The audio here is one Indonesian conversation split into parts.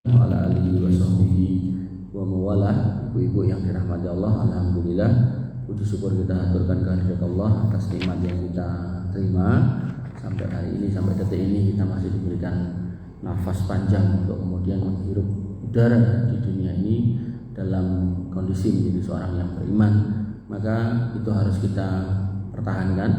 wa ala alihi wa sahbihi wa mawalah. Ibu-ibu yang dirahmati Allah, alhamdulillah, puji syukur kita aturkan kehadirat Allah atas nikmat yang kita terima sampai hari ini, sampai detik ini kita masih diberikan nafas panjang untuk kemudian menghirup udara di dunia ini dalam kondisi menjadi seorang yang beriman. Maka itu harus kita pertahankan,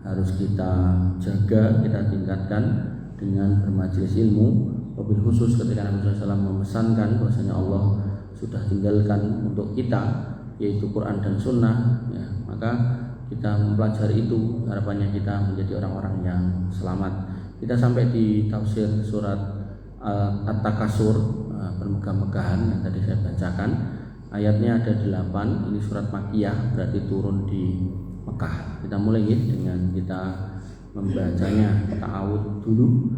harus kita jaga, kita tingkatkan dengan bermajelis ilmu. Wabil khusus ketika Nabi SAW memesankan bahwasanya Allah sudah tinggalkan untuk kita yaitu Quran dan Sunnah, ya, maka kita mempelajari itu, harapannya kita menjadi orang-orang yang selamat. Kita sampai di tafsir surat At-Takasur, bermegah-megahan yang tadi saya bacakan. Ayatnya ada 8. Ini surat Makkiyah, berarti turun di Mekah. Kita mulai dengan kita membacanya. Ta'awud dulu.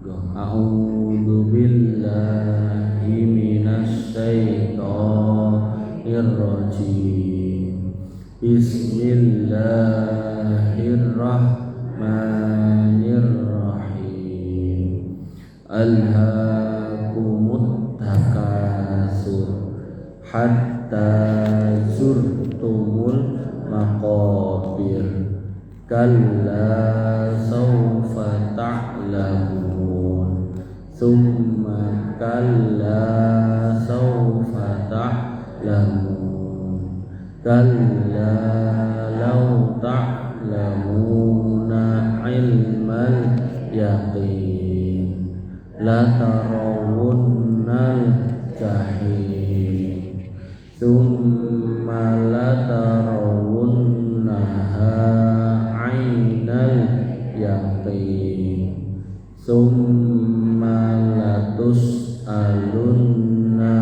A'udzu billahi minasy syaithanir rajim. Bismillahirrahmanirrahim. Alhaakumut takatsur hatta zurtumul maqabir. Kalla sawfa ta'lamun, thumma kalla sawfa ta'lamun, kalla law ta'lamuna ilmal yaqin la tarawunnal jahim, thumma la tarawunnaha yaqin, summa latus'alunna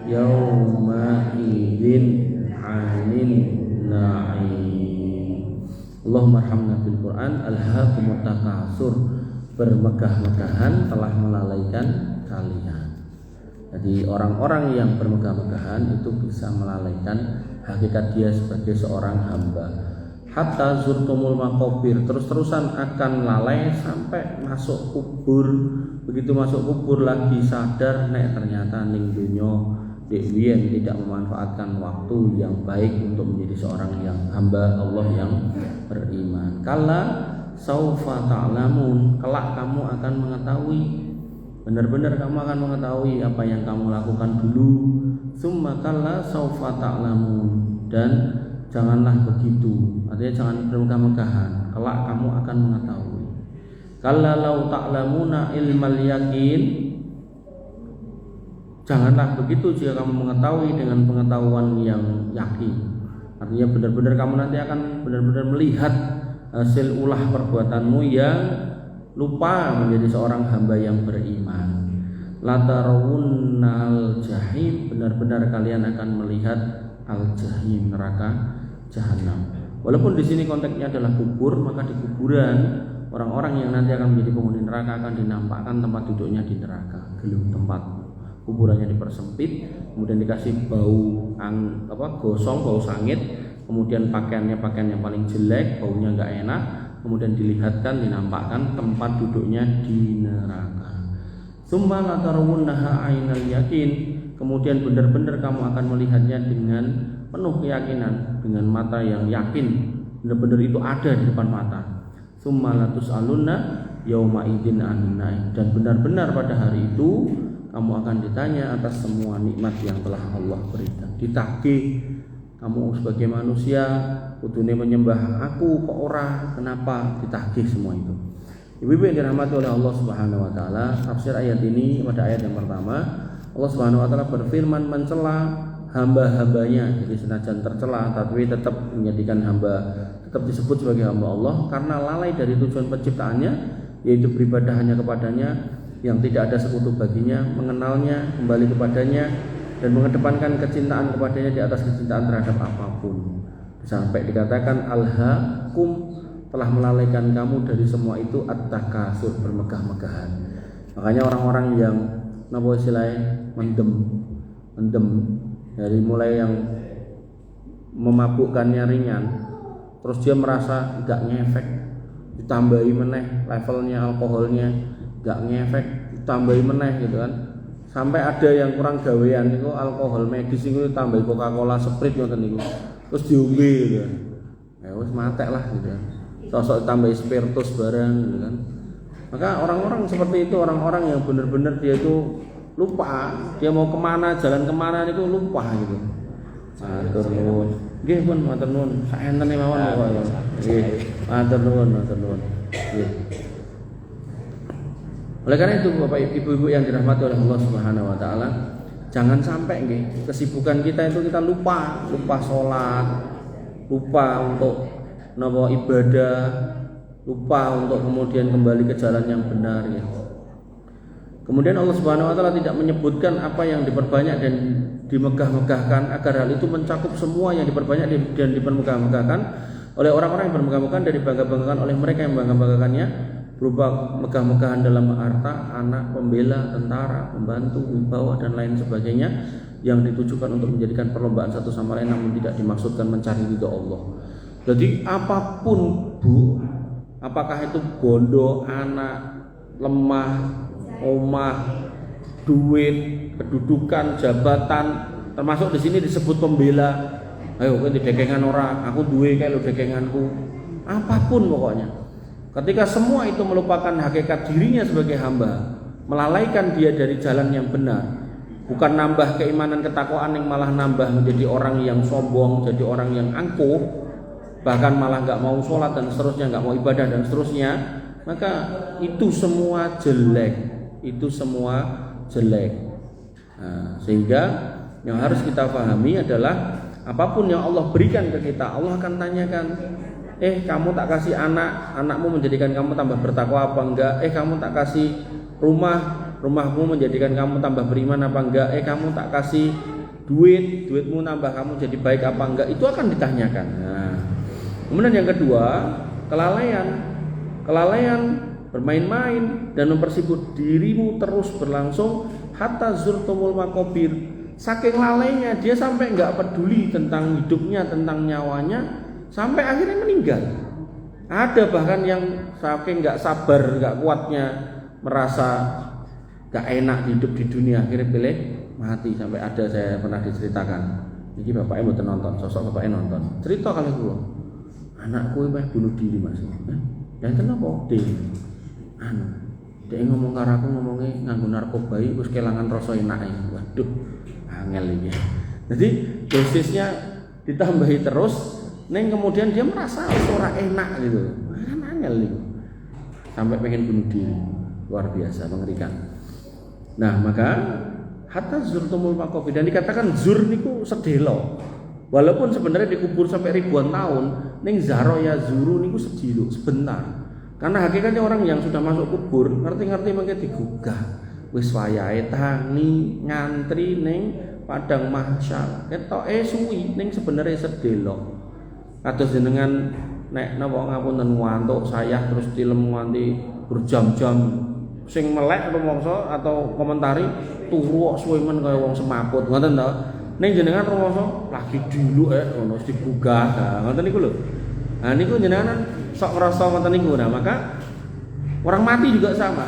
yawma idzin 'anil na'im. Allahumma arhamna bil Qur'an. Alhaakumut takatsur, bermegah-megahan telah melalaikan kalian. Jadi orang-orang yang bermegah-megahan itu bisa melalaikan hakikat dia sebagai seorang hamba. Hatta zurtumul maqabir, terus-terusan akan lalai sampai masuk kubur. Begitu masuk kubur lagi sadar nek ternyata ning donya dekwiyen tidak memanfaatkan waktu yang baik untuk menjadi seorang yang hamba Allah yang beriman. Kala saufa ta'lamun, kelak kamu akan mengetahui, benar-benar kamu akan mengetahui apa yang kamu lakukan dulu. Summa kala saufa ta'lamun, dan janganlah begitu, artinya jangan bermegah-megahan, kelak kamu akan mengetahui. Kalla law ta'lamuna ilmal yakin, janganlah begitu jika kamu mengetahui dengan pengetahuan yang yakin. Artinya benar-benar kamu nanti akan benar-benar melihat hasil ulah perbuatanmu yang lupa menjadi seorang hamba yang beriman. La tarawunnal jahim, benar-benar kalian akan melihat al-jahim, neraka Jahanam. Walaupun di sini konteksnya adalah kubur, maka di kuburan orang-orang yang nanti akan menjadi penghuni neraka akan dinampakkan tempat duduknya di neraka. Gelung tempat kuburannya dipersempit, kemudian dikasih bau gosong, bau sangit, kemudian pakaian yang paling jelek, baunya enggak enak, kemudian dilihatkan, dinampakkan tempat duduknya di neraka. Summa la tarawunnaha 'ainal yakin, kemudian benar-benar kamu akan melihatnya dengan penuh keyakinan, dengan mata yang yakin, benar-benar itu ada di depan mata. Summa latus'alunna yauma idzin 'anil na'im, dan benar-benar pada hari itu kamu akan ditanya atas semua nikmat yang telah Allah berikan. Ditagih, kamu sebagai manusia kudune menyembah aku kok ora, kenapa? Ditagih semua itu. Ibu-ibu yang dirahmati oleh Allah Subhanahu wa taala, tafsir ayat ini pada ayat yang pertama, Allah Subhanahu wa taala berfirman mencela hamba-hambanya. Jadi senajan tercela tapi tetap menjadikan hamba, tetap disebut sebagai hamba Allah karena lalai dari tujuan penciptaannya, yaitu beribadah hanya kepadanya yang tidak ada sekutu baginya, mengenalnya, kembali kepadanya, dan mengedepankan kecintaan kepadanya di atas kecintaan terhadap apapun. Sampai dikatakan alhaakum, telah melalaikan kamu dari semua itu at-takasur, bermegah-megahan. Makanya orang-orang yang napa istilahnya mendem dari mulai yang memabukkannya ringan, terus dia merasa gak ngefek, ditambahi meneh levelnya alkoholnya, gak ngefek, ditambahi meneh gitu kan, Sampai ada yang kurang gawean niku alkohol medis niku tambah Coca-Cola, Sprite ngoten niku. Terus diombe gitu. Ya wis matek lah gitu. Sosok tambah spiritus barang gitu kan. Maka orang-orang seperti itu orang-orang yang benar-benar dia itu lupa, dia mau kemana, jalan kemana niku lupa gitu. Matur nuwun. Nggih pun matur nuwun. Saentene mawon kok ya. Nggih. Matur nuwun, matur nuwun. Nggih. Oleh karena itu Bapak Ibu-ibu yang dirahmati oleh Allah Subhanahu wa taala, jangan sampai nggih kesibukan kita itu kita lupa salat, lupa untuk napa ibadah, lupa untuk kemudian kembali ke jalan yang benar ya. Kemudian Allah Subhanahu wa taala tidak menyebutkan apa yang diperbanyak dan dimegah-megahkan agar hal itu mencakup semua yang diperbanyak dan dipermegah-megahkan oleh orang-orang yang bermegah-megahan dan dibangga-banggakan oleh mereka yang bangga-banggakannya, berupa megah-megahan dalam harta, anak, pembela, tentara, pembantu, wibawa dan lain sebagainya yang ditujukan untuk menjadikan perlombaan satu sama lain namun tidak dimaksudkan mencari ridha Allah. Jadi apapun Bu, apakah itu bondo, anak, lemah, omah, duit, kedudukan, jabatan, termasuk di sini disebut pembela. Ayo kowe dekengan orang, aku duwe kae lho dekenganku. Apapun pokoknya. Ketika semua itu melupakan hakikat dirinya sebagai hamba, melalaikan dia dari jalan yang benar, bukan nambah keimanan ketakwaan yang malah nambah menjadi orang yang sombong, jadi orang yang angkuh, bahkan malah nggak mau sholat dan seterusnya, nggak mau ibadah dan seterusnya, maka itu semua jelek, itu semua jelek. Nah, sehingga yang harus kita pahami adalah apapun yang Allah berikan ke kita, Allah akan tanyakan. Kamu tak kasih anak, anakmu menjadikan kamu tambah bertakwa apa enggak? Kamu tak kasih rumah, rumahmu menjadikan kamu tambah beriman apa enggak? Kamu tak kasih duit, duitmu nambah kamu jadi baik apa enggak? Itu akan ditanyakan. Nah, kemudian yang kedua, kelalaian, bermain-main dan mempersibuk dirimu terus berlangsung hatta zurtumul makobir. Saking lalainya dia sampai enggak peduli tentang hidupnya, tentang nyawanya, sampai akhirnya meninggal. Ada bahkan yang saking nggak sabar, nggak kuatnya merasa nggak enak hidup di dunia, akhirnya pilih mati. Sampai ada saya pernah diceritakan. Ini bapaknya mau nonton, sosok bapaknya nonton. Cerita kali dulu, anakku ini bunuh diri mas. Dan kenapa? Dia ngomong karo aku ngomongnya nganggo narkoba, terus kelangan rasa enake. Waduh, angel ini. Jadi dosisnya ditambahi terus. Neng kemudian dia merasa ora enak gitu, angel gitu, sampai pengen bunuh diri, luar biasa mengerikan. Nah maka hatta zurtumul maqabir, dan dikatakan zur niku sedelo, walaupun sebenarnya dikubur sampai ribuan tahun, neng zaro ya zuru niku sedilo sebentar, karena hakikatnya orang yang sudah masuk kubur ngerti-ngerti mangke digugah, wis wayahe tangi ngantri neng padang mahsyar, ketoke suwi neng sebenarnya sedelo. Kados jenengan nek napa ngapunten ngantuk sayah terus tilem nganti berjam-jam sing melek rumangsa atau komentari turu kok suwe men kaya wong semaput ngoten to. Ning jenengan rumangsa lagi dulu ngono digugah. Nah, ngoten niku lho. Nah niku jenengan sok ngrasa ngoten niku. Nah, maka orang mati juga sama.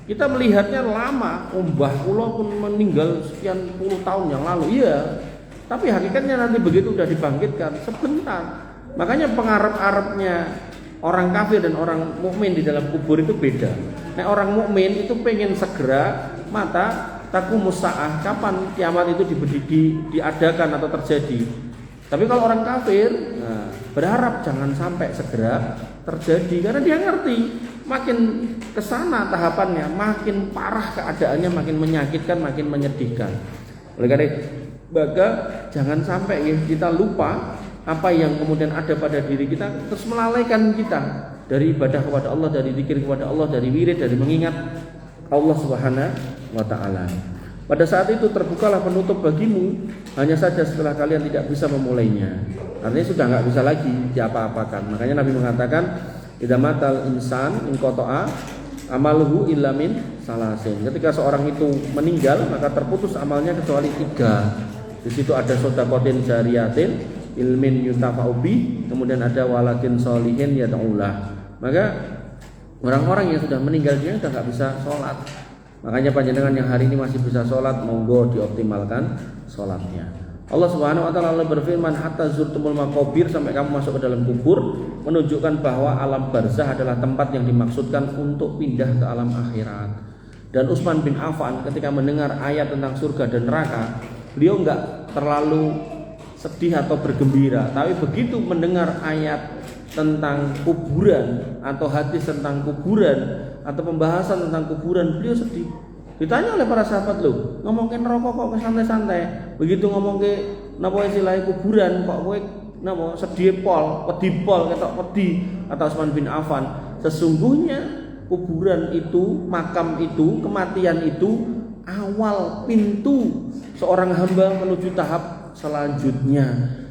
Kita melihatnya lama, mbah kula pun meninggal sekian puluh tahun yang lalu. Iya. Tapi hakikatnya nanti begitu udah dibangkitkan sebentar. Makanya pengarep-arepnya orang kafir dan orang mukmin di dalam kubur itu beda. Nah, orang mukmin itu pengen segera mata taqumus saah, kapan kiamat itu diadakan atau terjadi. Tapi kalau orang kafir, berharap jangan sampai segera terjadi karena dia ngerti makin kesana tahapannya, makin parah keadaannya, makin menyakitkan, makin menyedihkan. Oleh karena itu, maka jangan sampai kita lupa apa yang kemudian ada pada diri kita, terus melalaikan kita dari ibadah kepada Allah, dari zikir kepada Allah, dari wirid, dari mengingat Allah Subhanahu wa taala. Pada saat itu terbukalah penutup bagimu, hanya saja setelah kalian tidak bisa memulainya. Artinya sudah enggak bisa lagi diapa-apakan. Makanya Nabi mengatakan, idza matal insan in qata'a amaluhu illa min salasin. Ketika seorang itu meninggal, maka terputus amalnya kecuali 3. Di situ ada sedaqatin jariyatin, ilmin yutafa'u bi, kemudian ada waladin sholihin yad'ulah. Maka orang-orang yang sudah meninggal dunia sudah enggak bisa sholat, Makanya panjenengan yang hari ini masih bisa sholat, monggo dioptimalkan sholatnya. Allah Subhanahu wa taala berfirman, hatta zurtumul maqabir, sampai kamu masuk ke dalam kubur, menunjukkan bahwa alam barzah adalah tempat yang dimaksudkan untuk pindah ke alam akhirat. Dan Utsman bin Affan ketika mendengar ayat tentang surga dan neraka, beliau enggak terlalu sedih atau bergembira, tapi begitu mendengar ayat tentang kuburan atau hadis tentang kuburan atau pembahasan tentang kuburan, beliau sedih. Ditanya oleh para sahabat, loh, ngomongin rokok kok santai-santai. Begitu ngomongin napa istilahnya kuburan kok kowe napa sedih pol, pedih pol, ketok pedih. Kata Utsman bin Affan, sesungguhnya kuburan itu, makam itu, kematian itu awal pintu seorang hamba menuju tahap selanjutnya.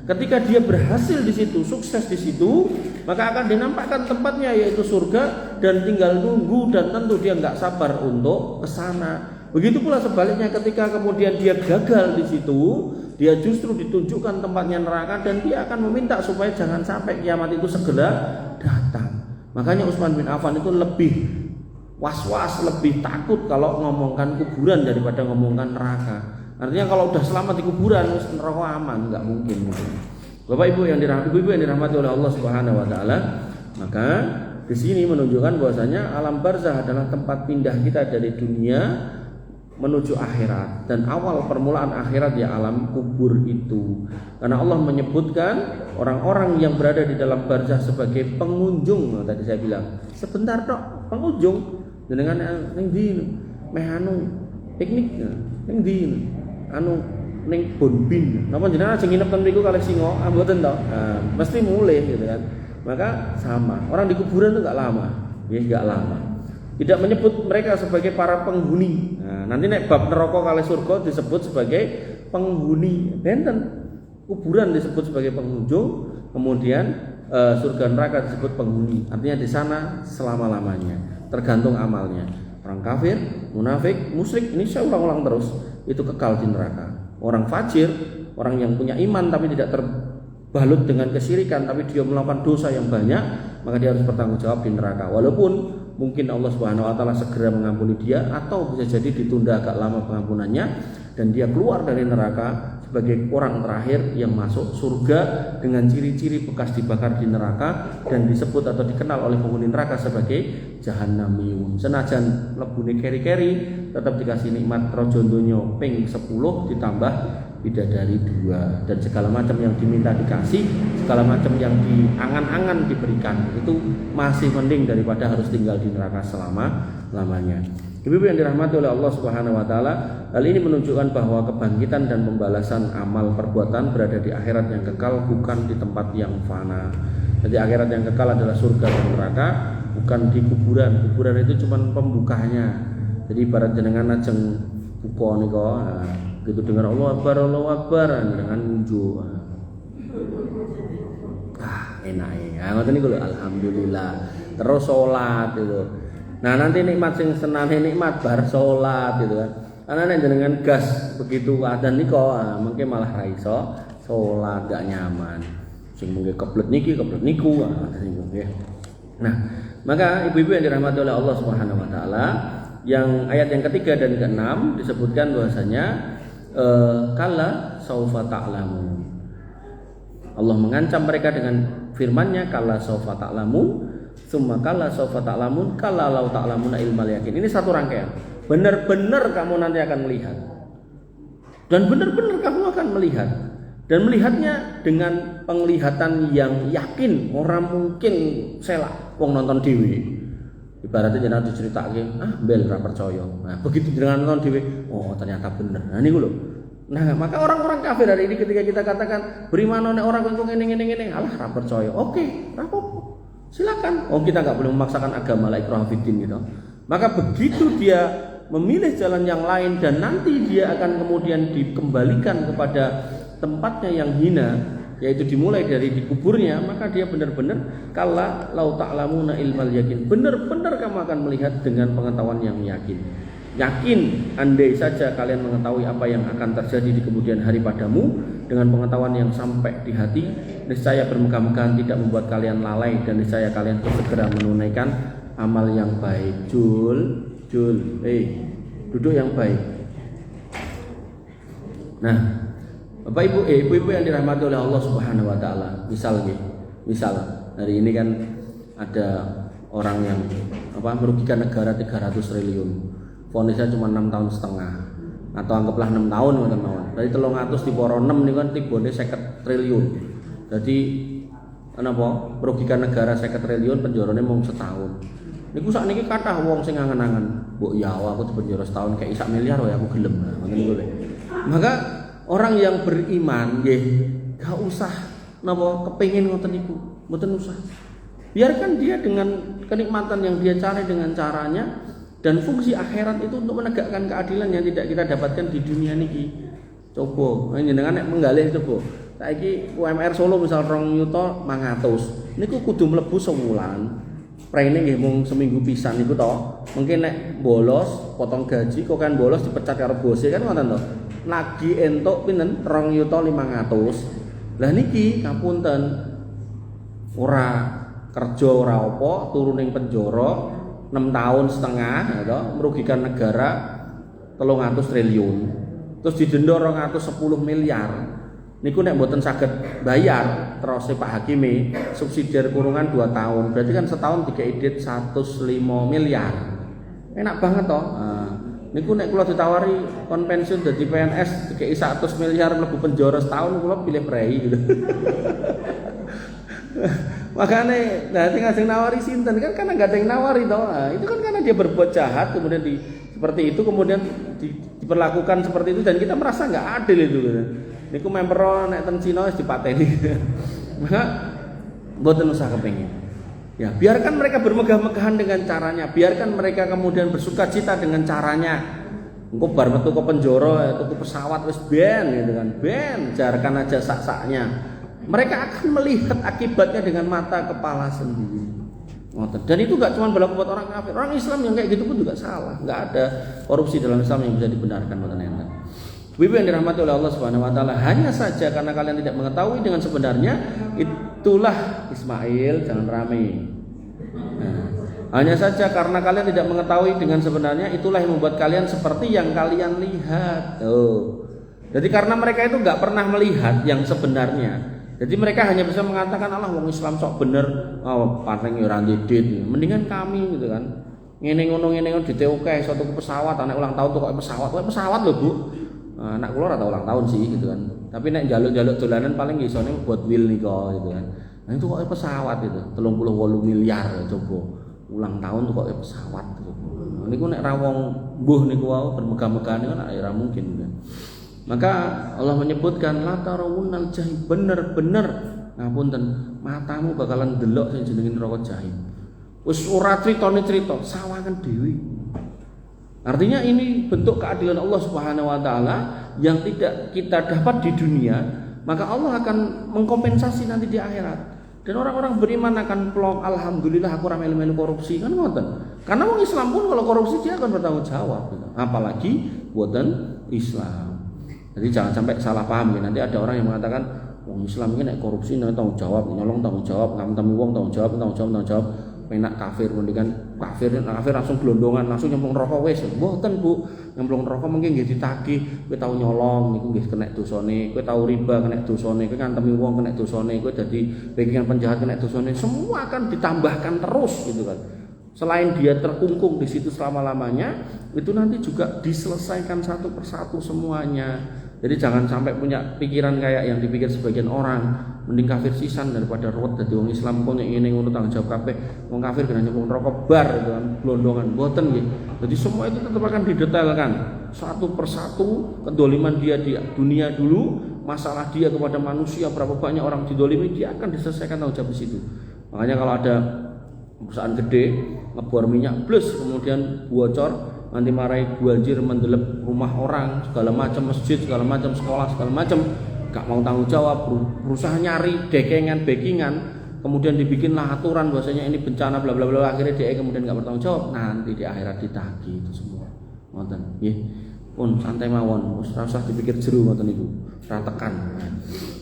Ketika dia berhasil di situ, sukses di situ, maka akan dinampakkan tempatnya yaitu surga, dan tinggal tunggu, dan tentu dia nggak sabar untuk ke sana. Begitu pula sebaliknya, ketika kemudian dia gagal di situ, dia justru ditunjukkan tempatnya neraka, dan dia akan meminta supaya jangan sampai kiamat itu segera datang. Makanya Utsman bin Affan itu lebih was-was, lebih takut kalau ngomongkan kuburan daripada ngomongkan neraka. Artinya kalau udah selamat di kuburan, neraka aman, nggak mungkin. Bapak Ibu yang dirahmati oleh Allah Subhanahu wa taala, maka di sini menunjukkan bahwasanya alam barzah adalah tempat pindah kita dari dunia menuju akhirat, dan awal permulaan akhirat ya alam kubur itu. Karena Allah menyebutkan orang-orang yang berada di dalam barzah sebagai pengunjung. Tadi saya bilang, sebentar tok pengunjung. Dengan ning ndi meh anu piknik ning ndi anu ning Bonbin. Napa jenengan aja nginep ten mriku kalih singa, mboten to. Nah, mesti mulih gitu kan. Maka sama, orang di kuburan itu enggak lama. Ya enggak lama. Tidak menyebut mereka sebagai para penghuni. Nah, nanti nek bab neraka kalih surga disebut sebagai penghuni. Benten kuburan disebut sebagai pengunjung, kemudian surga neraka disebut penghuni. Artinya di sana selama-lamanya. Tergantung amalnya. Orang kafir, munafik, musyrik, ini saya ulang-ulang terus, itu kekal di neraka. Orang fajir, orang yang punya iman tapi tidak terbalut dengan kesyirikan, tapi dia melakukan dosa yang banyak, maka dia harus bertanggung jawab di neraka. Walaupun mungkin Allah Subhanahu wa taala segera mengampuni dia, atau bisa jadi ditunda agak lama pengampunannya, dan dia keluar dari neraka sebagai orang terakhir yang masuk surga dengan ciri-ciri bekas dibakar di neraka, dan disebut atau dikenal oleh penghuni neraka sebagai jahannamiyun. Senajan lebune keri-keri, tetap dikasih nikmat rojo donya ping 10 ditambah bidadari 2, dan segala macam yang diminta dikasih, segala macam yang diangan-angan diberikan. Itu masih mending daripada harus tinggal di neraka selama-lamanya. Ibu-ibu yang dirahmati oleh Allah Subhanahu wa taala, hal ini menunjukkan bahwa kebangkitan dan pembalasan amal perbuatan berada di akhirat yang kekal, bukan di tempat yang fana. Jadi akhirat yang kekal adalah surga dan neraka, bukan di kuburan. Kuburan itu cuma pembukanya. Jadi ibarat jenengan ajeng buka nika, gitu dengar Allahu Akbar dengan unjuk. Enak ya. Ngoten niku lho, alhamdulillah. Terus salat itu. Nah, nanti nikmat sing senane nikmat bar salat gitu kan. Karena nek jenengan gas begitu adzan nika, mengke malah ra iso salat, gak nyaman. Sing mengke keblet niki, keblet niku, nggih. Nah, maka ibu-ibu yang dirahmati oleh Allah Subhanahu wa taala, yang ayat yang ketiga dan keenam disebutkan bahwasanya kala saufa ta'lamun. Allah mengancam mereka dengan firman-Nya, kala saufa ta'lamun, summa kala saufa ta'lamun, kala lau ta'lamuna ilmal yakin. Ini satu rangkaian. Benar-benar kamu nanti akan melihat. Dan benar-benar kamu akan melihat. Dan melihatnya dengan penglihatan yang yakin. Orang mungkin selak wong nonton dhewe. Ibaratnya jenengan diceritake, bel ra percaya. Nah, begitu jenengan nonton dhewe, oh ternyata bener. Nah niku lho. Nah, maka orang-orang kafir hari ini ketika kita katakan beriman nek orang kok ngene-ngene, alah ra percaya. Oke, ra apa-apa. Silakan. Oh, kita enggak boleh memaksakan agama la ikraha fiddin gitu. Maka begitu dia memilih jalan yang lain dan nanti dia akan kemudian dikembalikan kepada tempatnya yang hina, yaitu dimulai dari di kuburnya, maka dia benar-benar kala lau ta'lamuna ilmal yakin, benar-benar kamu akan melihat dengan pengetahuan yang yakin. Yakin, andai saja kalian mengetahui apa yang akan terjadi di kemudian hari padamu, dengan pengetahuan yang sampai di hati, niscaya bermegah-megahan tidak membuat kalian lalai, dan niscaya kalian segera menunaikan amal yang baik. Jul, duduk yang baik. Nah, Bapak Ibu, ibu-ibu yang dirahmati oleh Allah Subhanahu wa taala. Misal hari ini kan ada orang yang merugikan negara 300 triliun. Vonisnya cuma 6 tahun setengah. Atau anggaplah 6 tahun teman-teman. Dari 300 diporo 6 niku kan tibone 50 triliun. Jadi merugikan negara 50 triliun penjarane mung setahun. Niku sakniki kathah wong sing angen-angen, mbok ya aku dipenjara setahun kayak 1 miliar ya aku gelem. Ngoten niku lho. Maka orang yang beriman nggih gak usah kepengin ngoten niku, mboten usah. Biarkan dia dengan kenikmatan yang dia cari dengan caranya, dan fungsi akhirat itu untuk menegakkan keadilan yang tidak kita dapatkan di dunia niki. Coba jenengan nek menggalih coba. Saiki UMR Solo misal 2 yuta 500. Niku kudu mlebu sewulan. Praine nggih mung seminggu pisan niku to. Mungkin nek bolos potong gaji kok kan bolos dipecat karo bose kan ngoten to. Lagi entuk pinten 2 yuta 500. Lah niki ngapunten ora kerja ora apa, turu ning penjara 6 tahun setengah ya, merugikan negara 300 triliun. Terus didenda 210 miliar. Niku nek mboten saged bayar terus Pak Hakime subsidiar kurungan 2 tahun. Berarti kan setahun dikei dit 105 miliar. Enak banget toh. Nah, niku nek kula ditawari kon pensiun dadi PNS dikei 100 miliar mlebu penjara setahun kula pilih prei gitu. Makanya sing nawari sinten kan karena enggak ada yang nawari toh. Nah, itu kan karena dia berbuat jahat kemudian seperti itu kemudian diperlakukan seperti itu dan kita merasa enggak adil itu gitu. Niku member nek ten Cina wis dipateni. Maka mboten usah kepengin. Ya, biarkan mereka bermegah-megahan dengan caranya, biarkan mereka kemudian bersukacita dengan caranya. Engko bar metu ke penjara, tuku pesawat wis ben gitu kan. Ben, jarkan aja sak-saknya. Mereka akan melihat akibatnya dengan mata kepala sendiri. Dan itu gak cuma berlaku buat orang kafir. Orang Islam yang kayak gitu pun juga salah. Gak ada korupsi dalam Islam yang bisa dibenarkan buat enten. Ibu yang dirahmati oleh Allah Subhanahu wa taala, hanya saja karena kalian tidak mengetahui dengan sebenarnya, itulah Ismail jangan rame. Nah, hanya saja karena kalian tidak mengetahui dengan sebenarnya, itulah yang membuat kalian seperti yang kalian lihat. Jadi karena mereka itu nggak pernah melihat yang sebenarnya, jadi mereka hanya bisa mengatakan Allah wong Islam sok bener, paling ora ndedit. Mendingan kami gitu kan. Ngene ngono diteoke iso tuku pesawat, anak ulang tahun tuku pesawat lho, Bu. Anak kula ora tau ulang tahun sih gitu kan. Tapi nek njaluk-njaluk dolanan paling isone buat will nika gitu kan. Nah itu kok pesawat itu 38 miliar ya, coba. Ulang tahun tuh kok pesawat gitu. Niku nek ra wong mbuh niku wae bermegah-megahan kan ora mungkin kan. Maka Allah menyebutkan la tarawunnal jahim, bener-bener ngapunten matamu bakalan delok sing jenenge neraka jahim. Wis ora crita sawangan dhewe. Artinya ini bentuk keadilan Allah Subhanahu wa taala yang tidak kita dapat di dunia, maka Allah akan mengkompensasi nanti di akhirat. Dan orang-orang beriman akan plong, alhamdulillah aku ora melu-melu korupsi kan ngoten. Karena orang Islam pun kalau korupsi dia akan bertanggung jawab gitu. Apalagi buatan Islam. Jadi jangan sampai salah paham ya. Nanti ada orang yang mengatakan wong Islam ini nek korupsi nek tanggung jawab, nyolong tanggung jawab, ngantemi wong tanggung jawab. Penak kafir mendingan kafir langsung glondongan langsung nyemplung neraka wis. Mboten Bu, nyemplung neraka mungkin nggih ditagih, kowe tau nyolong niku nggih kena dosane, kowe tau riba kena dosane, kowe ngantemi wong kena dosane, kowe dadi backingan penjahat kena dosane, semua akan ditambahkan terus gitu kan. Selain dia terkungkung di situ selama-lamanya, itu nanti juga diselesaikan satu persatu semuanya. Jadi jangan sampai punya pikiran kayak yang dipikir sebagian orang, mending kafir sisan daripada ruwet dadi wong Islam kok ngene ngono tanggung jawab kabeh. Wong kafir kena nyemplung neraka bar gitu kan, blondongan mboten nggih. Jadi semua itu tetap akan didetailkan satu persatu kedoliman dia di dunia dulu, masalah dia kepada manusia berapa banyak orang didolimi dia akan diselesaikan tanggung jawab di situ. Makanya kalau ada perusahaan gede ngebor minyak plus kemudian bocor nanti marai banjir mendelep rumah orang segala macam masjid segala macam sekolah segala macam gak mau tanggung jawab berusaha nyari dekengan backingan kemudian dibikinlah aturan bahwasanya ini bencana bla bla bla akhirnya dia kemudian gak bertanggung jawab nanti di akhirat ditagih itu semua ngoten nggih pun santai mawon ora usah dipikir jero ngoten niku ora tekan.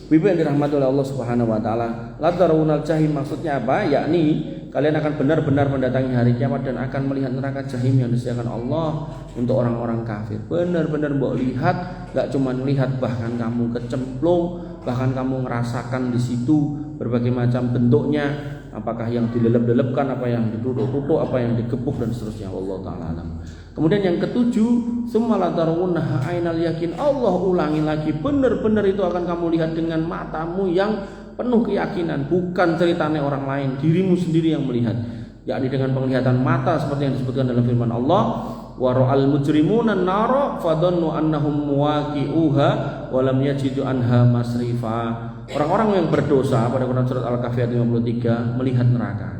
Bibi yang dirahmati oleh Allah Subhanahu wa taala, la tarawunal jahim maksudnya apa? Yakni kalian akan benar-benar mendatangi hari kiamat dan akan melihat neraka jahim yang disediakan Allah untuk orang-orang kafir. Benar-benar mbok lihat, enggak cuma lihat, bahkan kamu kecemplung, bahkan kamu ngerasakan di situ berbagai macam bentuknya, apakah yang dilelep-lelepkan, apa yang ditutuk-tutuk, apa yang digepuk dan seterusnya. Allah taala alam. Kemudian yang ketujuh, summa latarawunnaha ainal yakin. Allah ulangi lagi, benar-benar itu akan kamu lihat dengan matamu yang penuh keyakinan, bukan ceritanya orang lain, dirimu sendiri yang melihat, yakni dengan penglihatan mata seperti yang disebutkan dalam firman Allah, wa ra'al mujrimuna an-nara fadhannu annahum muwaqi'uha wa lam yajidu anha masrifa. Orang-orang yang berdosa pada Quran surat Al-Kahfi ayat 53 melihat neraka,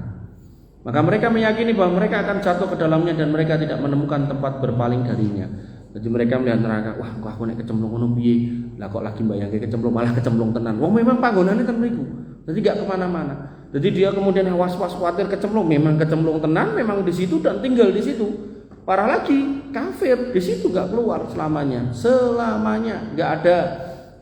maka mereka meyakini bahwa mereka akan jatuh ke dalamnya dan mereka tidak menemukan tempat berpaling darinya. Jadi mereka melihat neraka, wah kok aku nek kecemplung ngono piye? Lah kok lagi bayangke kecemplung, malah kecemplung tenan. Wong memang panggonane ten mriku. Jadi gak kemana-mana. Jadi dia kemudian was-was khawatir kecemplung, memang kecemplung tenan, memang di situ dan tinggal di situ. Parah lagi, kafir di situ gak keluar selamanya. Selamanya gak ada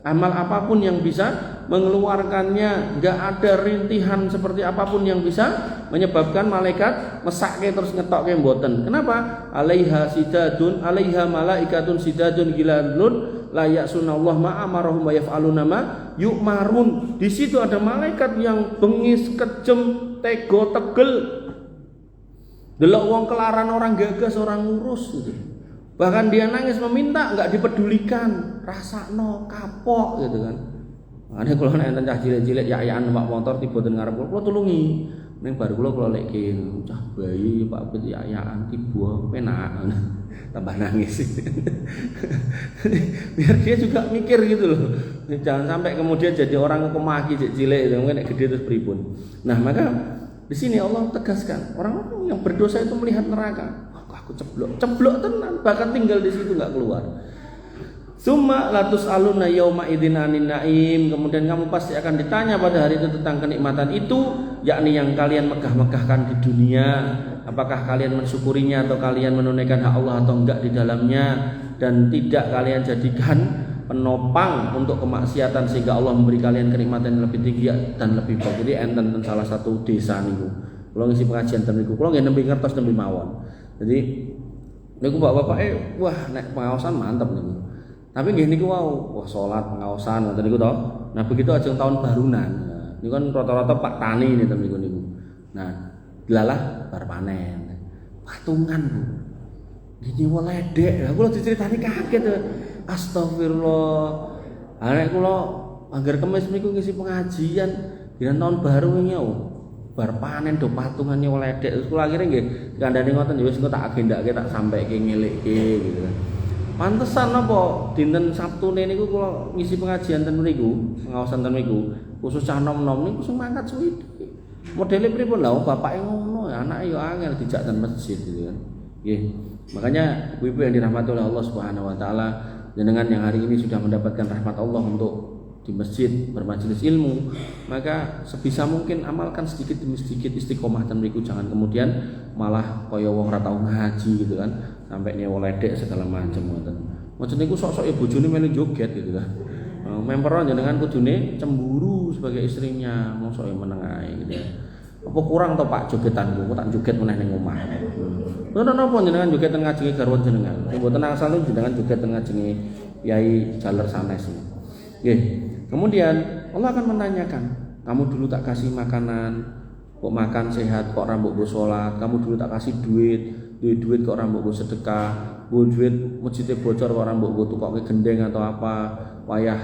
amal apapun yang bisa mengeluarkannya, gak ada rintihan seperti apapun yang bisa menyebabkan malaikat mesake terus ngetokke mboten. Kenapa? Alaiha sidadun, alaiha malaikatun sidadun gilalun la ya'sunallah ma amarahum wa yaf'aluna ma yu'marun. Di situ ada malaikat yang bengis, kejem, tego, tegel. Delok wong kelaran orang gagas, orang ngurus gitu. Bahkan dia nangis meminta enggak dipedulikan, rasakno kapok gitu kan. Ane kula nek enten cah cilik-cilik ya-yaan numpak motor tiba ten ngarep kula tulungi. Ning bar kula leke cah bayi Pak Pit ya-yaan tiba penak. Tambah nangis. Biar dia juga mikir gitu loh. Jangan sampai kemudian jadi orang kemaki cilik mungkin nek gede terus pripun. Nah, maka di sini Allah tegaskan orang yang berdosa itu melihat neraka. Aku ceblok tenan, bahkan tinggal di situ enggak keluar. Summa latus aluna yauma idzin anin naim. Kemudian kamu pasti akan ditanya pada hari itu tentang kenikmatan itu, yakni yang kalian megah-megahkan di dunia. Apakah kalian mensyukurinya atau kalian menunaikan hak Allah atau enggak di dalamnya, dan tidak kalian jadikan penopang untuk kemaksiatan sehingga Allah memberi kalian kenikmatan yang lebih tinggi dan lebih baik. Jadi enten salah satu desa niku. Kula ngisi pengajian ten niku, kula nggih nembe ngertos nembe mawon. Jadi niku bapak-bapak wah nek pengawasan mantap niku. Tapi nggih niku wau, wah salat pengawasan ngoten niku to. Nah, begitu ajeng tahun barunan. Nah, niku kan rata-rata Pak Tani niku niku. Nah, delalah bar panen. Patungan, Bu. Gini weledek. Lah kula diceritani kaget. Astagfirullah. Nek kula anggar kemis niku ngisi pengajian dina tahun baru wingi bar panen do patungane weledek. Terus kula akhire nggih kandhane ngoten ya wis engko tak agendake tak sampaikke ngelekke gitu kan. Pantesan apa dinten Sabtune niku kula ngisi pengajian ten mriku, pengawasan ten mriku, khusus cah nom-nom niku sing mangkat suwidi. Modele pripun lha bapake ngono, anake yo angel dijak ten masjid gitu kan. Nggih. Makanya ibu-ibu yang dirahmati oleh Allah Subhanahu wa taala, jenengan yang hari ini sudah mendapatkan rahmat Allah untuk di masjid bermajelis ilmu, maka sebisa mungkin amalkan sedikit demi sedikit istiqomah ten mriku, jangan kemudian malah kaya wong ora tau ngaji gitu kan, sampai nyeweledek segala macam ngoten. Macam niku sok-sok ya bojone melu joget gitu kan. Memperon jenengan kudune cemburu sebagai istrinya, mosok meneng ae gitu. Apa kurang to Pak jogetanku, tak joget meneh ning omah. Lha napa jenengan joget teng ngajenge garwa jenengan? Mboten asal jenengan joget teng ngajenge Kyai Jaler sanes. Nggih. Kemudian Allah akan menanyakan, kamu dulu tak kasih makanan, kok makan sehat, kok rambut gue sholat, kamu dulu tak kasih duit kok rambut gue sedekah, gue duit masjidnya bocor kok rambut gue tukok ke gendeng atau apa, wayah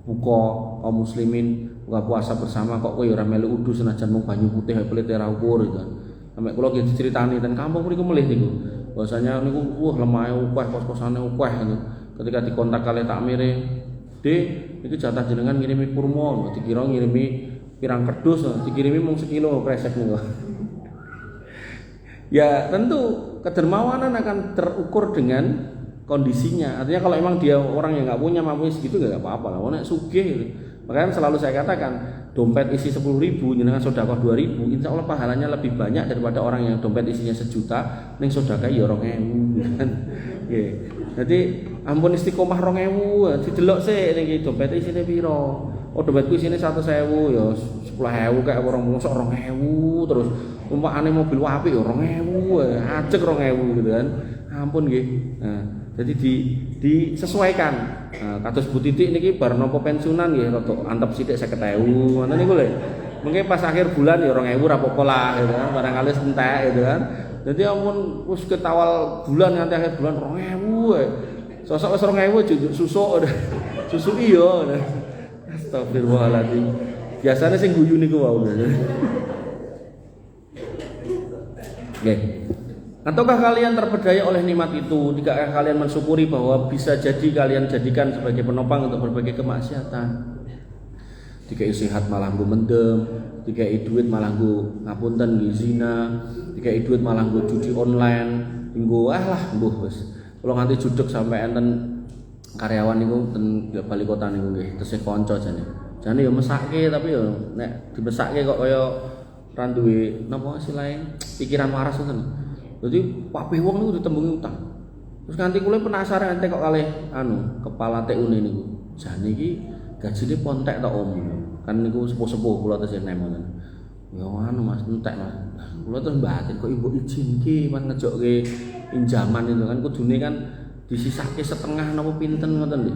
buka kaum muslimin buka puasa bersama kok kowe ora melu udu senajan mung banyu putih pelite ra ukur gitu. Sampai kula nggih diceritani ten kampung mriku melih niku. Bahwasanya niku lemah ukeh kos-kosane ukeh gitu. Ketika dikontak kali takmire, "Dek, iki jatah jenengan ngirimi kurma, dikira ngirimi pirang kerdus, dikirimi mung sekilo kresek niku." Ya, tentu kedermawanan akan terukur dengan kondisinya. Artinya kalau emang dia orang yang enggak punya mampu segitu enggak apa-apa lah. Nek sugih gitu. Makanya selalu saya katakan, dompet isi 10.000 jenengan sedekah 2.000, insyaallah pahalanya lebih banyak daripada orang yang dompet isinya 1 juta ning sedekah ya 2.000 kan. Nggih. Jadi ampun istiqomah 2000, didelok sik niki dompet isine piro. Oh dompetku isine 100.000 ya 10.000 kayak orang mosok 2.000 terus umpamane mobil apik ya 2.000, ajeg 2.000 gitu kan. Ampun nggih. Nah, jadi disesuaikan. Nah, kados Bu Titik niki bar napa pensiunan nggih rada antep sithik 50.000 ngoten niku lho. Mungkin pas akhir bulan ya 2.000 ora apa-apa lah gitu kan, barangkali entek gitu kan. Jadi ampun wis ketawal bulan nganti akhir bulan 2.000. Sosok wis 2.000 jujuk susuk. Susuk iya. Astagfirullahaladzim. Biasanya sing guyu niku wae. Nggih. Ataukah kalian terpedaya oleh nikmat itu? Tidakkah kalian mensyukuri bahwa bisa jadi kalian jadikan sebagai penopang untuk berbagai kemaksiatan? Dikai sehat malah nggo mendem, dikai duit malah nggo ngapunten nggih zina, dikai duit malah nggo judi online, nggo lah mbuh wis. Kula nganti judeg sampai enten karyawan niku ten bali kota niku nggih, tesih kanca jane. Jane ya mesake tapi ya nek dibesake kok kaya ra duwe napa istilahé pikiran waras ngoten. Dadi kabeh wong niku ditembungi utang. Terus nganti kula penasaran ente kok kalih kepala TU-ne niku. Jane iki gajine pontek ta Om. Kan niku sepuh-sepuh kula tesih nem ngoten. Ya Mas entek Mas. Kula terus batin kok ibu izin ki man ngejokke pinjaman itu kan kudune kan disisake setengah napa pinten ngoten lho.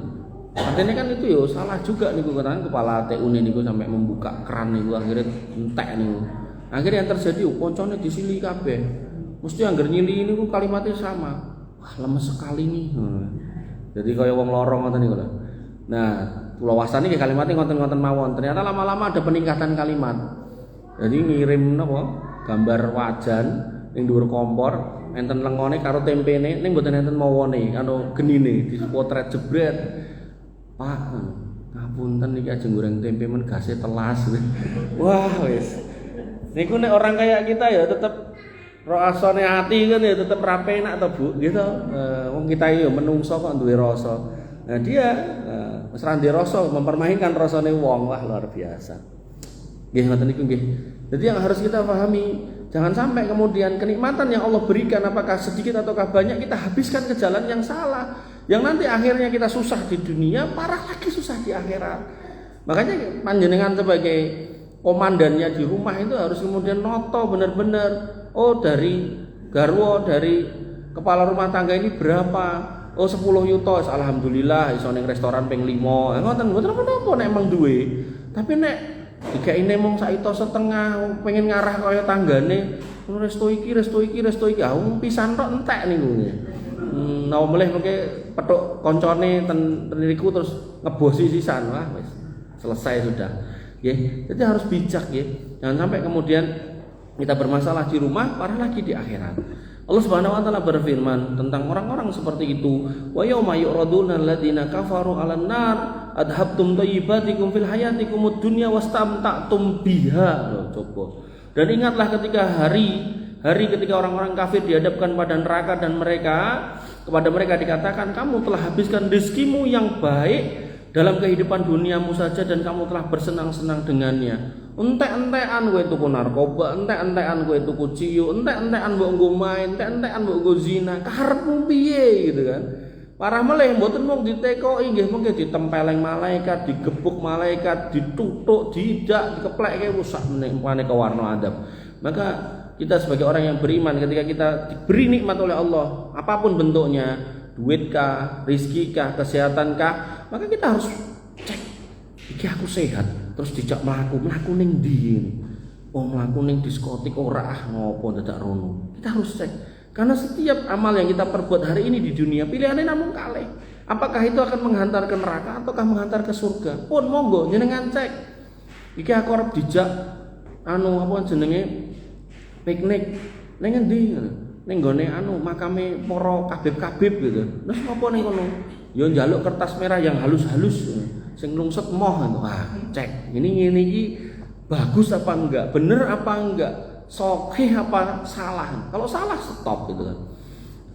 Artinya kan itu ya salah juga niku kan kepala TU-ne niku sampai membuka keran niku akhirnya entek niku. Akhirnya yang terjadi koncone disili kabeh. Mesti anggar nyili niku kalimatnya sama. Wah, lemes sekali nih. Jadi kaya wong lorong ngoten niku lho. Nah, kula wastani nggih kalimatnya ngoten-ngoten mawon. Ternyata lama-lama ada peningkatan kalimat. Jadi ngirim napa? Gambar wajan ning dhuwur kompor, enten lengone karo tempene ning mboten enten mawone, genine dipotret jebret. Pak, ngapunten niki ajeng goreng tempe men gase telas. Wah, wis. Niku nek orang kayak kita ya tetep rasane ati kan ya tetep ra penak to, Bu, gitu. Wong kita ya menungso kok duwe rasa. Nah, dia wis ra ndek rasa mempermainkan rasane wong, wah luar biasa. Nggih ngoten niku nggih. Jadi yang harus kita pahami, jangan sampai kemudian kenikmatan yang Allah berikan apakah sedikit ataukah banyak kita habiskan ke jalan yang salah. Yang nanti akhirnya kita susah di dunia, parah lagi susah di akhirat. Makanya panjenengan sebagai komandannya di rumah itu harus kemudian noto benar-benar, oh dari garwo dari kepala rumah tangga ini berapa? Oh 10 yuto, alhamdulillah iso ning restoran ping 5. Ngoten mboten apa-apa nek emang duwe. Tapi nek digaine mung sak ito setengah pengen ngarah kaya tanggane, resto iki. Ah pisan tok entek niku. Nah mulih mengke petuk koncone ten niku terus ngebosi sisan. Wah wis selesai sudah. Nggih. Jadi harus bijak nggih. Jangan sampai kemudian kita bermasalah di rumah, parah lagi di akhirat. Allah Subhanahu wa taala berfirman tentang orang-orang seperti itu, wa yauma yu'raduna alladziina kafaru 'alan nar adhabtum thayyibatikum fil hayatikumud dunya wastamta'tum biha. Loh, coba. Dan ingatlah ketika hari ketika orang-orang kafir dihadapkan pada neraka dan kepada mereka dikatakan kamu telah habiskan rezekimu yang baik dalam kehidupan duniamu saja dan kamu telah bersenang-senang dengannya. Entek-entekan kowe tuku narkoba, entek-entekan kowe tuku ciyu, entek-entekan mbok nggo main, entek-entekan mbok nggo zina. Karepmu piye gitu kan. Parah meleh mboten mung ditekoki nggih mengke ditempeleng malaikat, digebuk malaikat, ditutuk, didak, dikeplekke rusak meneh kewarna adab. Maka kita sebagai orang yang beriman ketika kita diberi nikmat oleh Allah, apapun bentuknya, duitkah, rizkikah, kesehatankah, maka kita harus cek. Iki aku sehat. Terus dijak mlaku ning ndi? Oh mlaku ning diskotik ora ngopo dadak rono. Kita harus cek. Karena setiap amal yang kita perbuat hari ini di dunia pilihannya namun kalih. Apakah itu akan menghantar ke neraka ataukah menghantar ke surga? Pun monggo jenengan cek. Iki aku arep dijak jenenge piknik ning endi? Ning gone makame para kabib-kabib gitu. Terus ngopo ning kono? Ya njaluk kertas merah yang halus-halus. Sing lungset moh wah cek ini iki bagus apa enggak, bener apa enggak, sahih apa salah. Kalau salah stop gitu kan.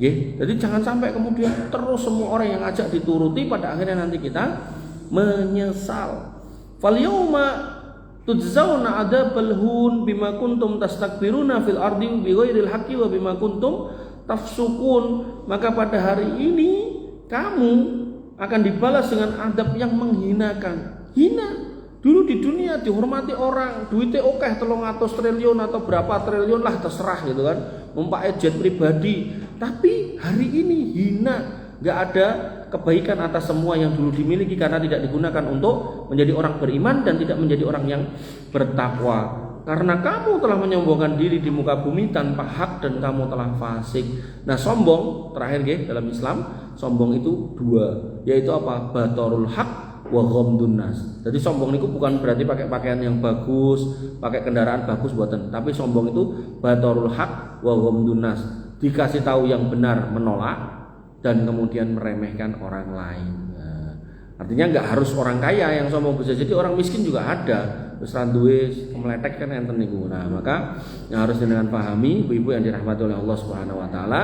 Jadi jangan sampai kemudian terus semua orang yang ngajak dituruti pada akhirnya nanti kita menyesal. Fal yauma tujzauna adzabal hun bima kuntum tastakbiruna fil ardi bighairil haqqi wa bima kuntum tafsukun. Maka pada hari ini kamu akan dibalas dengan adab yang menghinakan. Hina. Dulu di dunia dihormati orang, duitnya oke 300 triliun atau berapa triliun lah terserah gitu kan, numpak jet pribadi. Tapi hari ini hina, nggak ada kebaikan atas semua yang dulu dimiliki karena tidak digunakan untuk menjadi orang beriman dan tidak menjadi orang yang bertakwa. Karena kamu telah menyombongkan diri di muka bumi tanpa hak dan kamu telah fasik. Nah, sombong terakhir dalam Islam, sombong itu dua, yaitu apa? Batorul haq wa ghamdun nas. Jadi sombong itu bukan berarti pakai pakaian yang bagus, pakai kendaraan bagus buatan, tapi sombong itu batorul haq wa ghamdun nas. Dikasih tahu yang benar menolak dan kemudian meremehkan orang lain. Nah, artinya nggak harus orang kaya yang sombong, bisa jadi orang miskin juga ada. Terus randuwe kemeletek kan enten niku. Nah, maka yang harus dengan pahami ibu-ibu yang dirahmati oleh Allah Subhanahu wa taala,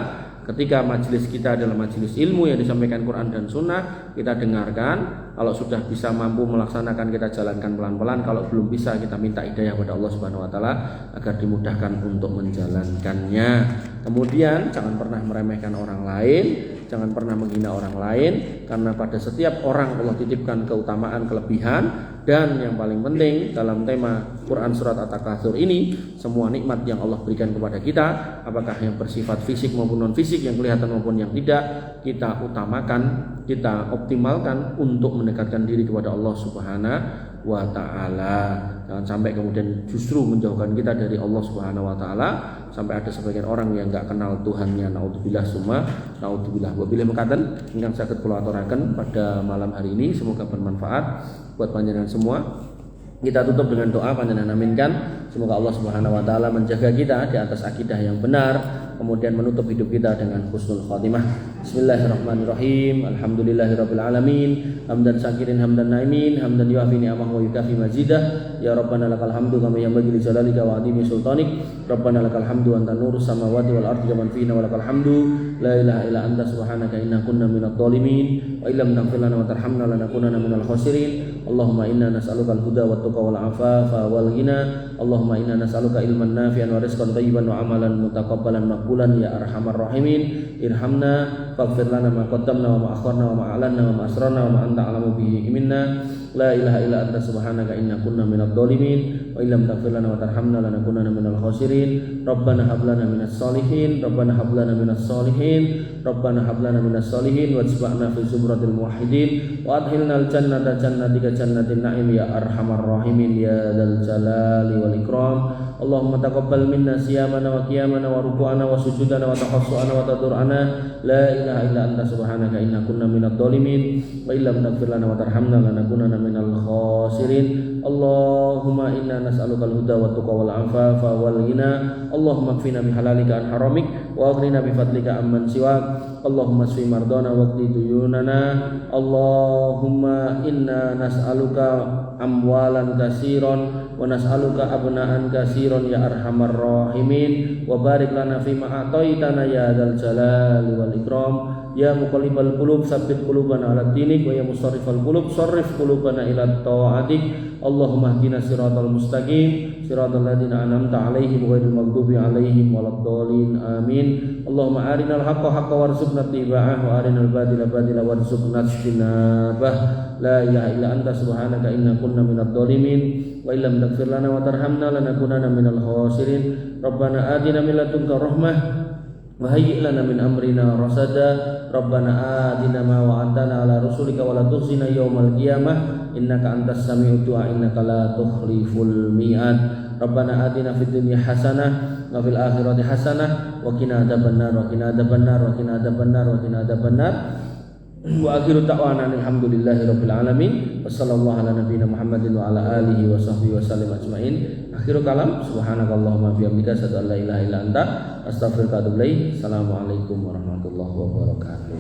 ketika majelis kita adalah majelis ilmu yang disampaikan Quran dan Sunnah, kita dengarkan. Kalau sudah bisa mampu melaksanakan, kita jalankan pelan-pelan. Kalau belum bisa, kita minta hidayah kepada Allah Subhanahu wa taala agar dimudahkan untuk menjalankannya. Kemudian jangan pernah meremehkan orang lain, jangan pernah menghina orang lain, karena pada setiap orang Allah titipkan keutamaan, kelebihan. Dan yang paling penting dalam tema Quran Surat At-Takatsur ini, semua nikmat yang Allah berikan kepada kita, apakah yang bersifat fisik maupun non fisik, yang kelihatan maupun yang tidak, kita utamakan, kita optimalkan untuk mendekatkan diri kepada Allah Subhanahu wa taala. Jangan sampai kemudian justru menjauhkan kita dari Allah Subhanahu wa taala, sampai ada sebagian orang yang enggak kenal Tuhannya. Naudzubillah summa naudzubillah. Wabillahi makaten ingkang saged kula aturaken pada malam hari ini, semoga bermanfaat buat panjenengan semua. Kita tutup dengan doa, panjenengan aminkan semoga Allah Subhanahu wa taala menjaga kita di atas akidah yang benar, kemudian menutup hidup kita dengan husnul khatimah. Bismillahirrahmanirrahim. Alhamdulillahirabbil alamin. Hamdan syakirin hamdan naimin, hamdan yuafi ni'amahu wa yukafi mazidah. Ya Rabbana lakal hamdu kama yanbaghi li jalalika wa 'azimi sultanik. Rabbana lakal hamdu anta nurus samawati wal ardi wa man fina wa lakal hamdu. La ilaha illa anta subhanaka inna kunna minadh dhalimin wa illam taghfir lana wa tarhamna lanakunanna minal khasirin. Allahumma inna nas'aluka al-huda wat tuqa wal afafa wal ghina. Allahumma inna nas'aluka ilman nafi'an wa rizqan thayyiban wa amalan mutaqabbalan maqbulan ya arhamar rahimin. Irhamna faghfir lana ma qaddamna wa ma akharna wa ma a'lanna wa ma asrarna wa ma anta a'lamu bihi minna. La ilaha illa anta subhanaka inna kunna minadh dhalimin wa illam taghfir lana wa tarhamna lanakunanna minal khasirin. Rabbana hab lana minas solihin, Rabbana hab lana minas solihin, Rabbana hab lana minas solihin waj'alna fi zumratil muwahhidin wa adkhilna al jannata jannatika jannatin na'im ya arhamar rahimin ya dzal jalali wal ikram. Allahumma taqabbal minna siyamana wa qiyamana wa ruku'ana wa sujudana wa taqassu'ana wa tadur'ana. La ilaha illa anta subhanaka inna kunna minadh dhalimin wa illam taghfir lana wa tarhamna lanakunanna minal khasirin. Allahumma inna nas'aluka al-huda wat tuqa wal afafa wal ghina. Allahumma kfina bi halalika an haramik wa aghnina bi fadlika amman siwak. Allahumma shfi mardana wa qdi duyunana. Allahumma inna nas'aluka amwalan katsiran wa nas'aluka abna'an katsiran ya arhamar rahimin. Wa barik lana fima a'taitana ya dzal jalali wal ikram. Ya muqallibal qulub tsabbit qulubana 'ala dinik wa ya musarrifal qulub sarrif qulubana ila ta'atik. Allahumma hdina siratal mustaqim siratal ladzina an'amta 'alaihim ghairil maghdubi 'alaihim waladdallin. Amin. Allahumma arinal haqqo haqqan warzuqna ittiba'ah wa arinal batila batila warzuqna ijtinabah. La ilaha illa anta subhanaka inna kunna minadh dhalimin wa illam taghfir lana wa tarhamna lanakunanna minal khasirin. Rabbana atina min ladunka rahmah wa hayyi' lana min amrina rasada. Rabbana atina ma wa'adtana ala rusulika wa la tukhzina yaumal qiyamah innaka antas sami'ud du'a innaka la tukhliful mi'ad. Rabbana atina fid dunya hasanah wa fil akhirati hasanah wa qina adzabannar wa qina adzabannar wa qina adzabannar wa qina adzabannar. Wa akhiru da'wana alhamdulillahirabbil alamin. Wassallallahu ala nabiyyina Muhammadin wa ala alihi wa sahbihi wasallam ajmain. Akhiru kalam subhanakallahumma bihamdika asyhadu an la ilaha illa anta astaghfiruka wa atubu ilaik. Assalamualaikum warahmatullahi wabarakatuh.